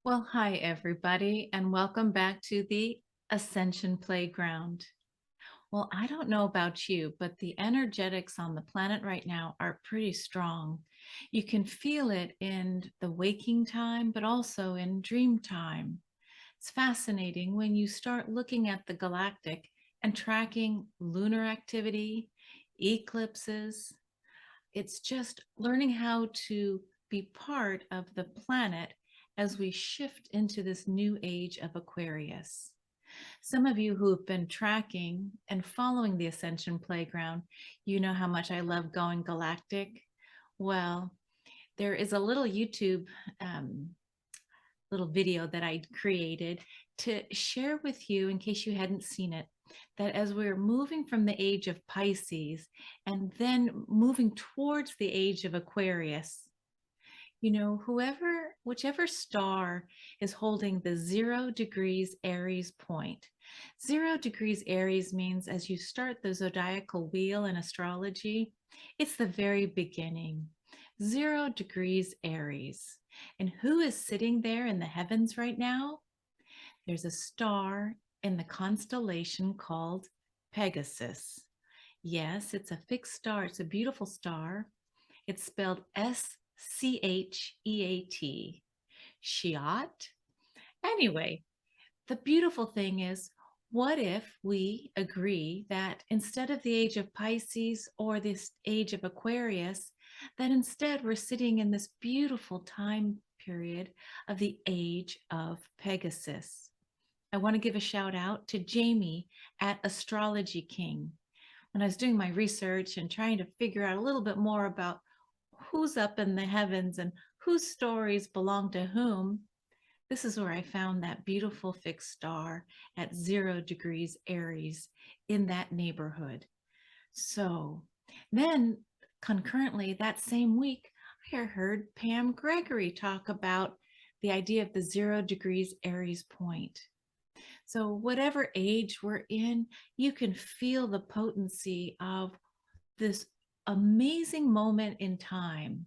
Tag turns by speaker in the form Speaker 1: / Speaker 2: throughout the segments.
Speaker 1: Well, hi, everybody, and welcome back to the Ascension Playground. Well, I don't know about you, but the energetics on the planet right now are pretty strong. You can feel it in the waking time, but also in dream time. It's fascinating when you start looking at the galactic and tracking lunar activity, eclipses. It's just learning how to be part of the planet as we shift into this new age of Aquarius. Some of you who have been tracking and following the Ascension Playground, you know how much I love going galactic. Well, there is a little YouTube little video that I created to share with you in case you hadn't seen it, that as we're moving from the age of Pisces and then moving towards the age of Aquarius, you know, whichever star is holding the 0 degrees Aries point. 0 degrees Aries means as you start the zodiacal wheel in astrology, it's the very beginning. 0 degrees Aries. And who is sitting there in the heavens right now? There's a star in the constellation called Pegasus. Yes, it's a fixed star. It's a beautiful star. It's spelled Scheat. Shiat. Anyway, the beautiful thing is, what if we agree that instead of the age of Pisces or this age of Aquarius, that instead we're sitting in this beautiful time period of the age of Pegasus? I want to give a shout out to Jamie at Astrology King. When I was doing my research and trying to figure out a little bit more about who's up in the heavens and whose stories belong to whom, this is where I found that beautiful fixed star at 0 degrees Aries in that neighborhood. So then concurrently that same week, I heard Pam Gregory talk about the idea of the 0 degrees Aries point. So whatever age we're in, you can feel the potency of this amazing moment in time.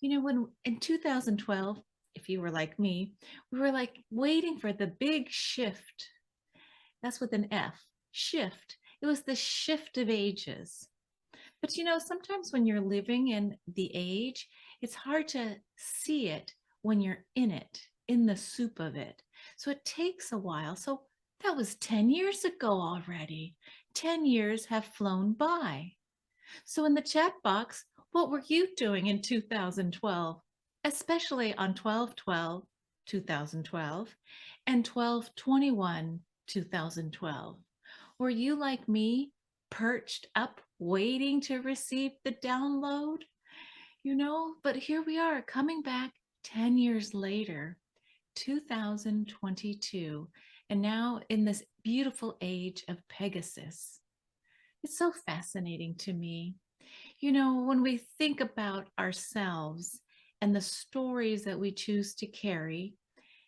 Speaker 1: You know, when in 2012, if you were like me, we were like waiting for the big shift. That's with an F, shift. It was the shift of ages. But you know, sometimes when you're living in the age, it's hard to see it when you're in it, in the soup of it. So it takes a while. So that was 10 years ago already. 10 years have flown by. So in the chat box, what were you doing in 2012, especially on 12/12/2012 and 12/21/2012? Were you like me, perched up, waiting to receive the download? You know, but here we are coming back 10 years later, 2022, and now in this beautiful age of Pegasus. It's so fascinating to me. You know, when we think about ourselves and the stories that we choose to carry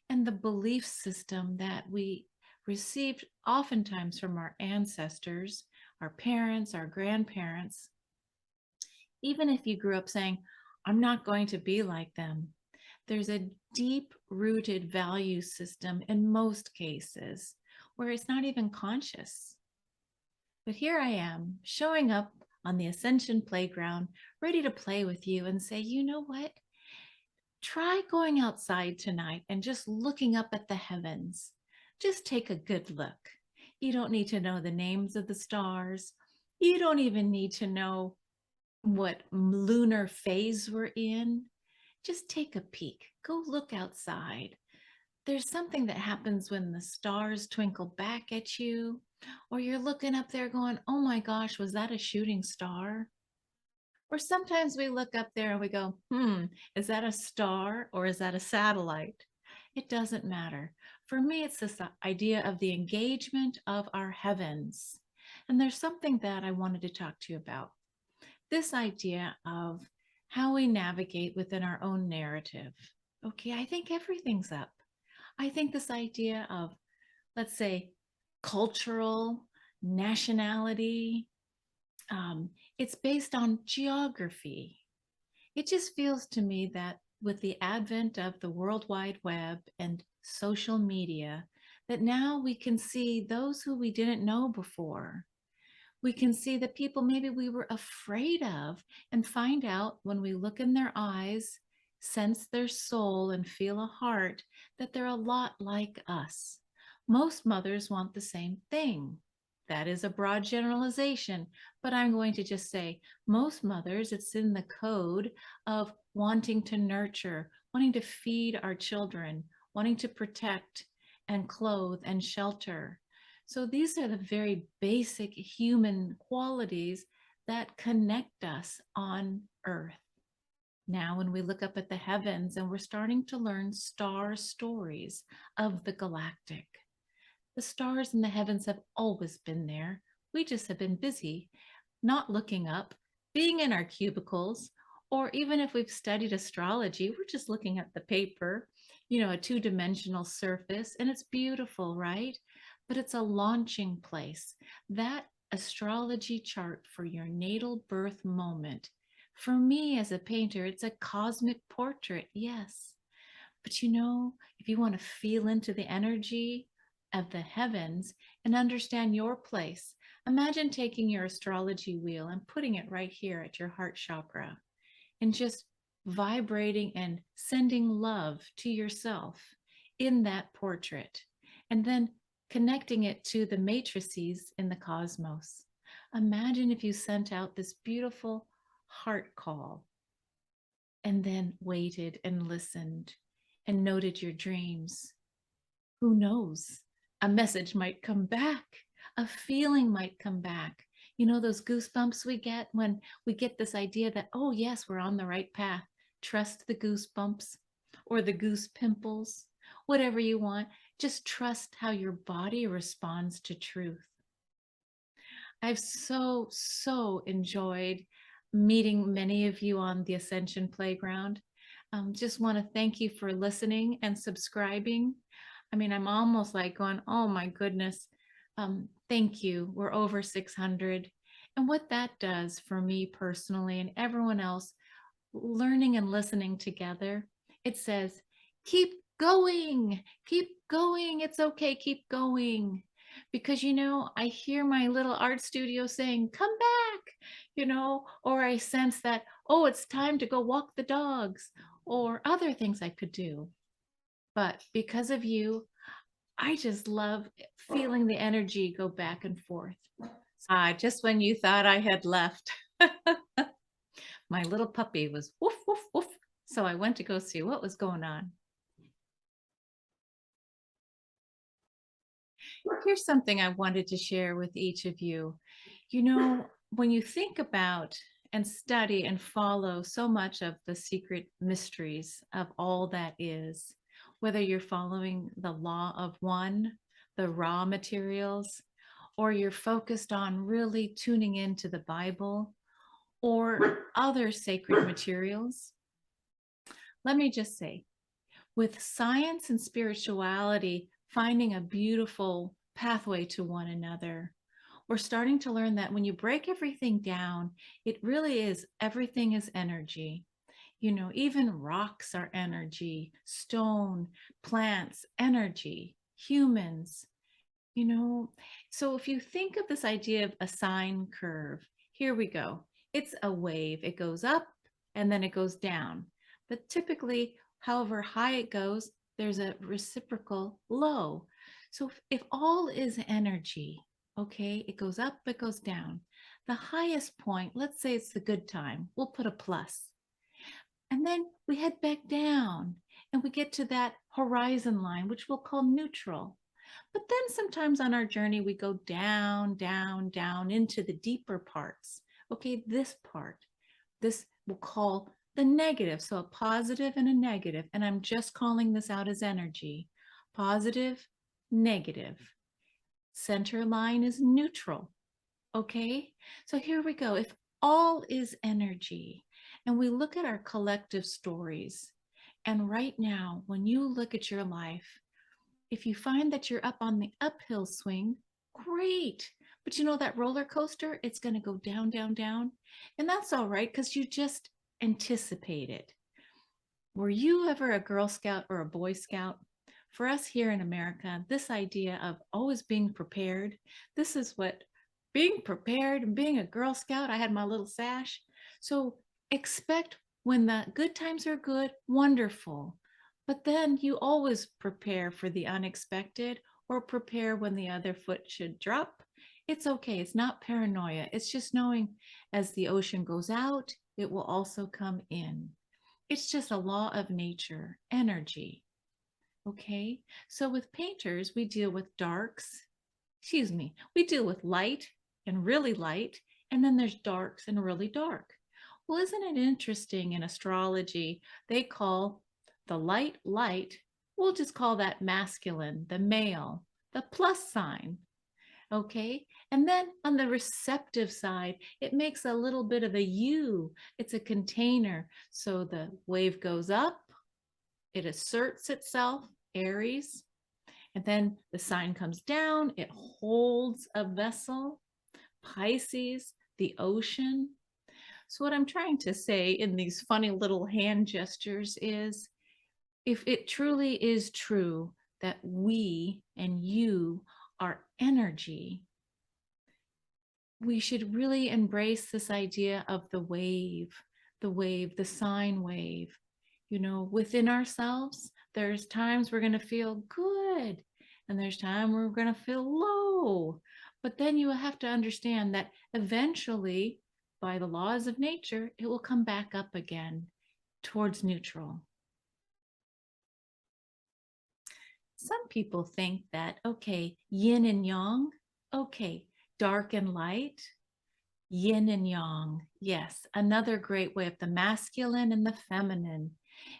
Speaker 1: and the belief system that we received oftentimes from our ancestors, our parents, our grandparents, even if you grew up saying, I'm not going to be like them, there's a deep rooted value system in most cases where it's not even conscious. But here I am showing up on the Ascension Playground, ready to play with you and say, you know what? Try going outside tonight and just looking up at the heavens. Just take a good look. You don't need to know the names of the stars. You don't even need to know what lunar phase we're in. Just take a peek. Go look outside. There's something that happens when the stars twinkle back at you, or you're looking up there going, oh my gosh, was that a shooting star? Or sometimes we look up there and we go, is that a star or is that a satellite? It doesn't matter. For me, it's this idea of the engagement of our heavens. And there's something that I wanted to talk to you about. This idea of how we navigate within our own narrative. Okay, I think everything's up. I think this idea of, let's say, cultural, nationality, It's based on geography. It just feels to me that with the advent of the World Wide Web and social media, that now we can see those who we didn't know before. We can see the people maybe we were afraid of and find out when we look in their eyes, sense their soul, and feel a heart that they're a lot like us. Most mothers want the same thing. That is a broad generalization, but I'm going to just say most mothers, it's in the code of wanting to nurture, wanting to feed our children, wanting to protect and clothe and shelter. So these are the very basic human qualities that connect us on Earth. Now, when we look up at the heavens and we're starting to learn star stories of the galactic, the stars in the heavens have always been there. We just have been busy not looking up, being in our cubicles, or even if we've studied astrology, we're just looking at the paper, a two-dimensional surface, and it's beautiful, right? But it's a launching place. That astrology chart for your natal birth moment. For me as a painter, it's a cosmic portrait, yes. But if you want to feel into the energy of the heavens and understand your place, imagine taking your astrology wheel and putting it right here at your heart chakra and just vibrating and sending love to yourself in that portrait. And then connecting it to the matrices in the cosmos. Imagine if you sent out this beautiful heart call and then waited and listened and noted your dreams. Who knows? A message might come back, a feeling might come back. Those goosebumps we get when we get this idea that, oh, yes, we're on the right path. Trust the goosebumps or the goose pimples, whatever you want. Just trust how your body responds to truth. I've so enjoyed meeting many of you on the Ascension Playground. Just want to thank you for listening and subscribing. I mean, I'm almost like going, oh my goodness. Thank you. We're over 600. And what that does for me personally and everyone else learning and listening together, it says, keep going, keep going. It's okay, keep going. Because, I hear my little art studio saying, come back, or I sense that, oh, it's time to go walk the dogs, or other things I could do. But because of you, I just love feeling the energy go back and forth. Just when you thought I had left, my little puppy was woof, woof, woof. So I went to go see what was going on. Here's something I wanted to share with each of you. When you think about and study and follow so much of the secret mysteries of all that is, whether you're following the law of one, the raw materials, or you're focused on really tuning into the Bible or other sacred materials, let me just say, with science and spirituality finding a beautiful pathway to one another, we're starting to learn that when you break everything down, it really is everything is energy. Even rocks are energy, stone, plants, energy, humans. So if you think of this idea of a sine curve, here we go. It's a wave. It goes up and then it goes down. But typically, however high it goes, there's a reciprocal low. So if all is energy, okay, it goes up, it goes down. The highest point, let's say it's the good time, we'll put a plus. And then we head back down and we get to that horizon line, which we'll call neutral. But then sometimes on our journey, we go down, down, down into the deeper parts. Okay, this part, this we'll call the negative. So a positive and a negative. And I'm just calling this out as energy. Positive, negative. Center line is neutral. Okay, so here we go. If all is energy, and we look at our collective stories, and right now, when you look at your life, if you find that you're up on the uphill swing, great. But you know that roller coaster, it's going to go down, down, down. And that's all right because you just anticipate it. Were you ever a Girl Scout or a Boy Scout? For us here in America, this idea of always being prepared, this is what being prepared and being a Girl Scout, I had my little sash. So expect when the good times are good, wonderful. But then you always prepare for the unexpected or prepare when the other foot should drop. It's okay. It's not paranoia. It's just knowing as the ocean goes out, it will also come in. It's just a law of nature, energy. Okay. So with painters, we deal with darks. Excuse me. We deal with light and really light. And then there's darks and really dark. Well, isn't it interesting in astrology? They call the light, we'll just call that masculine, the male, the plus sign. Okay. And then on the receptive side, it makes a little bit of a U. It's a container. So the wave goes up, it asserts itself, Aries, and then the sign comes down, it holds a vessel, Pisces, the ocean. So, what I'm trying to say in these funny little hand gestures is if it truly is true that we and you are energy, we should really embrace this idea of the wave, the sine wave. You know, within ourselves, there's times we're going to feel good and there's time we're going to feel low. But then you have to understand that eventually, by the laws of nature, it will come back up again towards neutral. Some people think that, okay, yin and yang, okay, dark and light, yin and yang. Yes, another great way of the masculine and the feminine.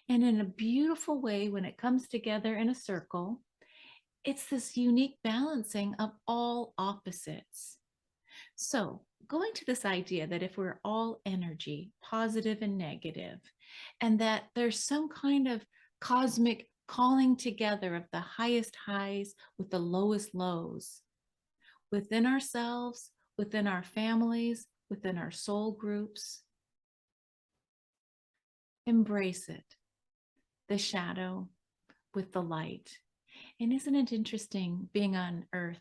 Speaker 1: And in a beautiful way, when it comes together in a circle, it's this unique balancing of all opposites. So, going to this idea that if we're all energy, positive and negative, and that there's some kind of cosmic calling together of the highest highs with the lowest lows within ourselves, within our families, within our soul groups, embrace it, the shadow with the light. And isn't it interesting being on earth?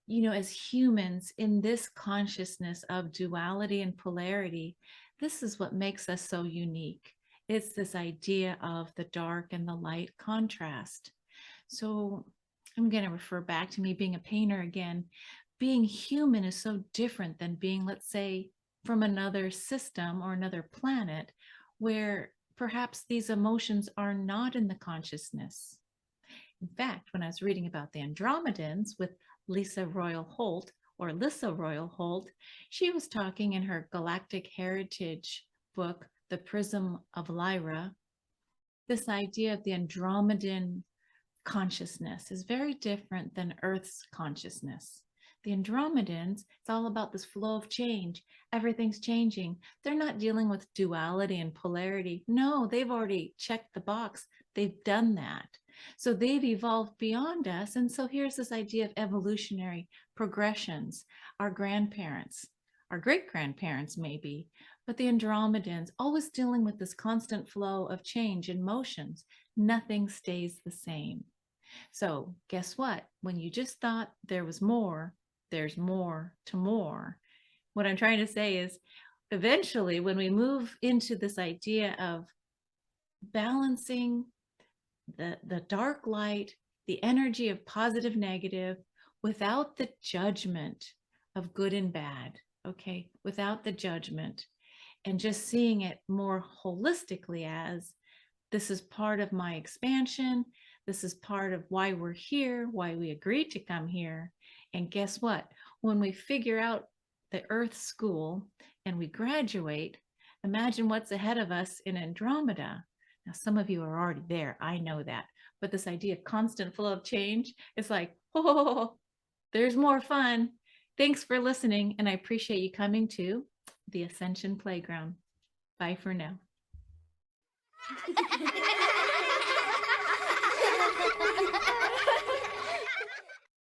Speaker 1: You know, as humans in this consciousness of duality and polarity, this is what makes us so unique. It's this idea of the dark and the light contrast. So I'm going to refer back to me being a painter again. Being human is so different than being, let's say, from another system or another planet where perhaps these emotions are not in the consciousness. In fact, when I was reading about the Andromedans with Lisa Royal Holt, or Lissa Royal Holt, she was talking in her Galactic Heritage book, The Prism of Lyra. This idea of the Andromedan consciousness is very different than Earth's consciousness. The Andromedans, it's all about this flow of change. Everything's changing. They're not dealing with duality and polarity. No, they've already checked the box. They've done that. So they've evolved beyond us. And so here's this idea of evolutionary progressions. Our grandparents, our great grandparents, maybe, but the Andromedans always dealing with this constant flow of change and motions. Nothing stays the same. So, guess what? When you just thought there was more, there's more to more. What I'm trying to say is eventually, when we move into this idea of balancing the dark light, the energy of positive, negative, without the judgment of good and bad, okay, without the judgment, and just seeing it more holistically as this is part of my expansion. This is part of why we're here, why we agreed to come here. And guess what? When we figure out the Earth School and we graduate, imagine what's ahead of us in Andromeda. Now, some of you are already there. I know that. But this idea of constant flow of change, it's like, oh, there's more fun. Thanks for listening. And I appreciate you coming to the Ascension Playground. Bye for now.